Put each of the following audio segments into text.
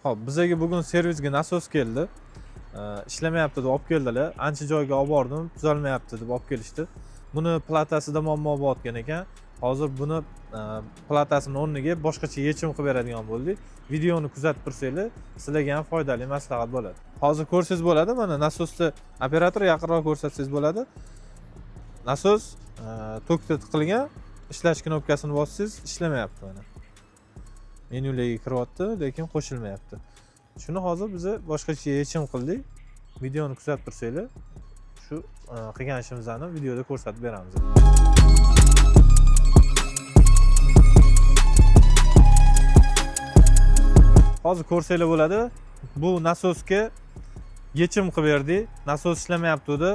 Xo'p, bizga bugun servisga nasos keldi. Ishlamayapti deb olib keldilar. Ancha joyga olib bordim, tuzalmayapti deb olib kelishdi. Buni platasida muammo bo'layotgan ekan. Hozir buni platasini o'rniga boshqacha yechim qilib beradigan bo'ldik. Videoni kuzatib tursanglar, sizlarga ham foydali maslahat bo'ladi. Hozir ko'rsangiz bo'ladi, mana nasosni operator yaqinroq ko'rsatsangiz bo'ladi. Nasos tokda tiqilgan, ishlash knopkasini bossangiz ishlamayapti mana. Menyularga kiryapti, lekin qo'shilmayapti. Shuni hozir biz boshqacha yechim qildik. Videoni kuzatib tursanglar, shu qilgan ishimizni videoda ko'rsatib beramiz. Hozir ko'rsanglar bo'ladi. Bu nasosga yechim qilib berdik. Nasos ishlamayapti edi.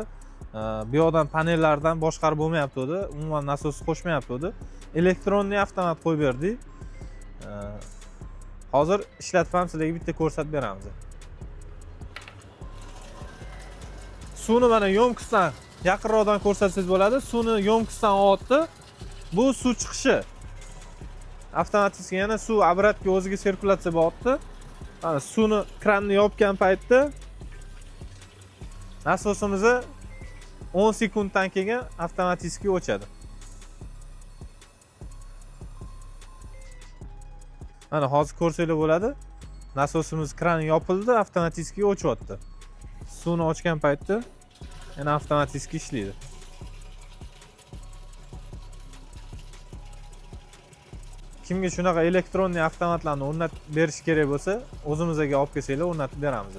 Bu yoqdan panellardan boshqarib bo'lmayapti edi. Umuman nasos qo'shmayapti edi. Elektronli avtomat qo'yib berdik. Hozir ishlatib ham sizlarga bitta ko'rsatib beramiz. Suvni mana yomkisdan yaqinroqdan ko'rsatsangiz bo'ladi. Suvni yomkisdan olyapti. Bu suv chiqishi. Avtomatik yana suv obratga o'ziga sirkulyatsiya bo'lyapti. Mana suvni kranni yopgan paytda nasosimiz 10 sekunddan keyin avtomatik o'chadi. Mana hozir ko'rsanglar bo'ladi. Nasosimiz krani yopildi, avtomatik o'chyapti. Suvni ochgan paytda yana avtomatik ishlaydi. Kimga shunaqa elektronli avtomatlarni o'rnatib berish kerak bo'lsa, o'zimizga olib kelsanglar o'rnatib beramiz.